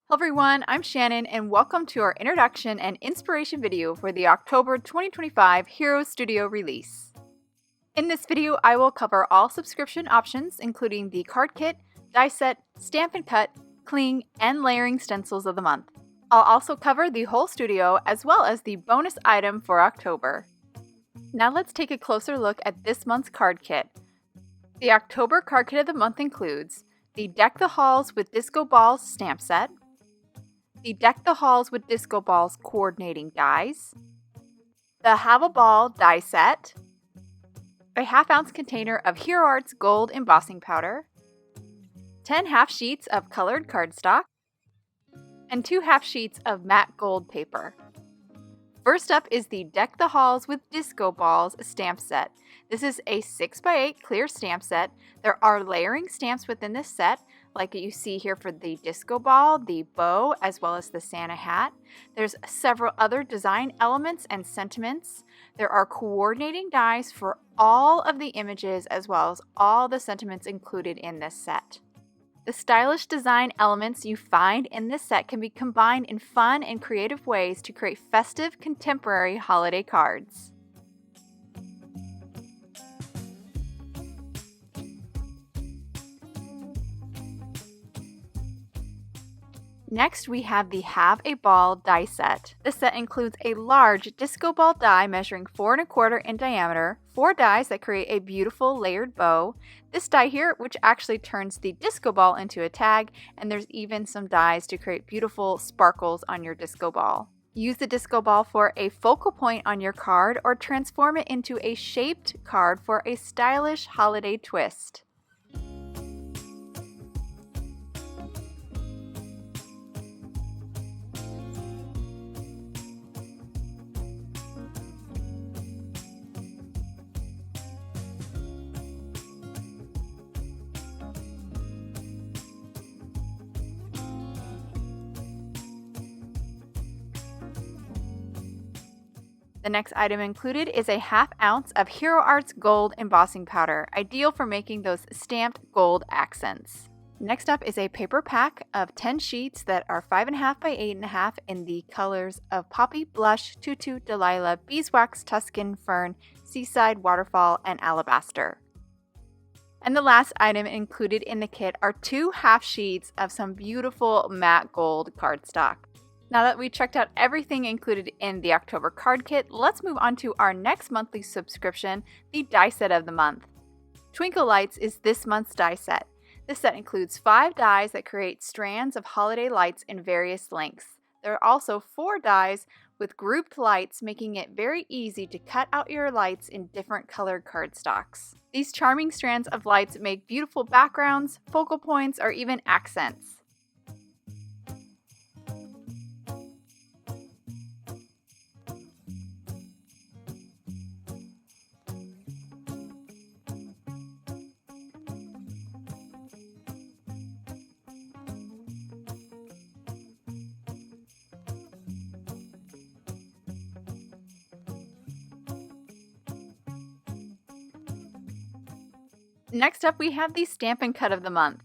Hello everyone, I'm Shannon and welcome to our introduction and inspiration video for the October 2025 Hero Studio release. In this video, I will cover all subscription options including the card kit, die set, stamp and cut, cling, and layering stencils of the month. I'll also cover the whole studio as well as the bonus item for October. Now let's take a closer look at this month's card kit. The October card kit of the month includes the Deck the Halls with Disco Balls stamp set, the Deck the Halls with Disco Balls coordinating dies, the Have a Ball die set, a half-ounce container of Hero Arts gold embossing powder, 10 half sheets of colored cardstock, and 2 half sheets of matte gold paper. First up is the Deck the Halls with Disco Balls stamp set. This is a 6x8 clear stamp set. There are layering stamps within this set, like you see here for the disco ball, the bow, as well as the Santa hat. There's several other design elements and sentiments. There are coordinating dies for all of the images as well as all the sentiments included in this set. The stylish design elements you find in this set can be combined in fun and creative ways to create festive, contemporary holiday cards. Next, we have the Have a Ball die set. This set includes a large disco ball die measuring 4 1/4 in diameter, 4 dies that create a beautiful layered bow, this die here which actually turns the disco ball into a tag, and there's even some dies to create beautiful sparkles on your disco ball. Use the disco ball for a focal point on your card or transform it into a shaped card for a stylish holiday twist. The next item included is a half ounce of Hero Arts gold embossing powder, ideal for making those stamped gold accents. Next up is a paper pack of 10 sheets that are 5.5 by 8.5 in the colors of Poppy, Blush, Tutu, Delilah, Beeswax, Tuscan, Fern, Seaside, Waterfall, and Alabaster. And the last item included in the kit are 2 half sheets of some beautiful matte gold cardstock. Now that we checked out everything included in the October card kit, let's move on to our next monthly subscription, the die set of the month. Twinkle Lights is this month's die set. This set includes 5 dies that create strands of holiday lights in various lengths. There are also 4 dies with grouped lights, making it very easy to cut out your lights in different colored cardstocks. These charming strands of lights make beautiful backgrounds, focal points, or even accents. Next up, we have the Stamp and Cut of the month.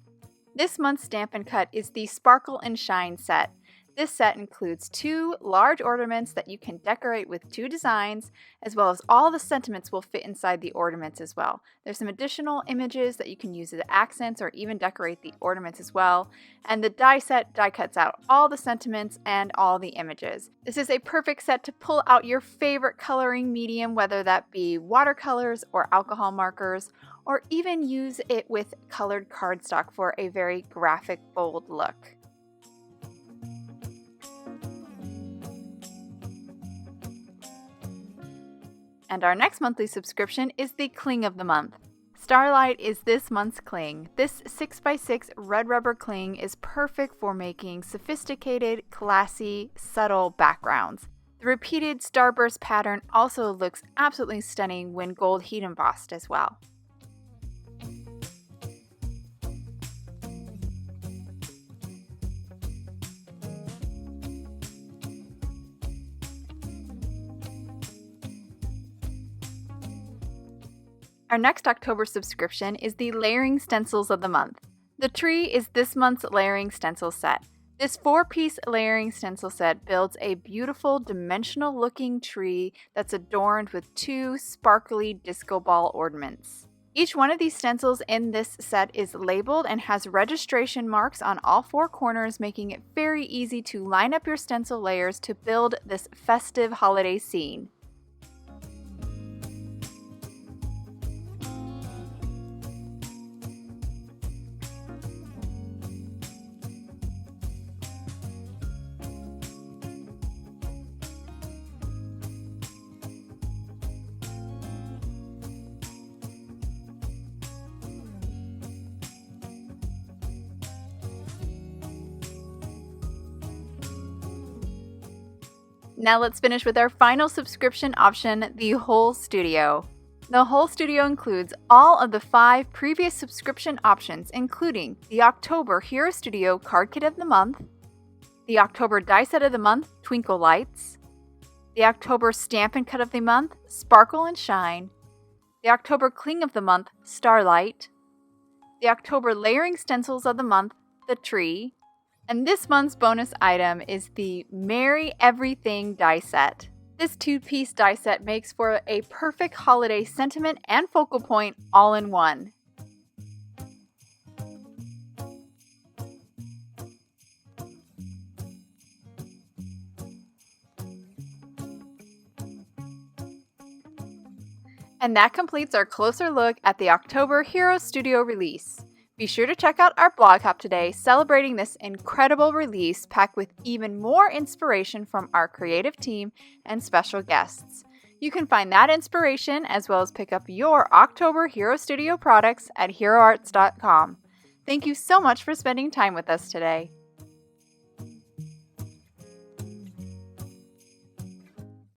This month's Stamp and Cut is the Sparkle and Shine set. This set includes 2 large ornaments that you can decorate with 2 designs, as well as all the sentiments will fit inside the ornaments as well. There's some additional images that you can use as accents or even decorate the ornaments as well. And the die set die cuts out all the sentiments and all the images. This is a perfect set to pull out your favorite coloring medium, whether that be watercolors or alcohol markers, or even use it with colored cardstock for a very graphic, bold look. And our next monthly subscription is the Cling of the month. Starlight is this month's cling. This 6x6 red rubber cling is perfect for making sophisticated, classy, subtle backgrounds. The repeated starburst pattern also looks absolutely stunning when gold heat embossed as well. Our next October subscription is the Layering Stencils of the Month. The tree is this month's layering stencil set. This 4-piece layering stencil set builds a beautiful dimensional looking tree that's adorned with 2 sparkly disco ball ornaments. Each one of these stencils in this set is labeled and has registration marks on all 4 corners, making it very easy to line up your stencil layers to build this festive holiday scene. Now let's finish with our final subscription option, the Whole Studio. The Whole Studio includes all of the 5 previous subscription options, including the October Hero Studio Card Kit of the Month, the October Die Set of the Month, Twinkle Lights, the October Stampin' Cut of the Month, Sparkle and Shine, the October Cling of the Month, Starlight, the October Layering Stencils of the Month, the Tree, and this month's bonus item is the Merry Everything die set. This 2-piece die set makes for a perfect holiday sentiment and focal point all in one. And that completes our closer look at the October Hero Studio release. Be sure to check out our blog hop today, celebrating this incredible release packed with even more inspiration from our creative team and special guests. You can find that inspiration as well as pick up your October Hero Studio products at heroarts.com. Thank you so much for spending time with us today.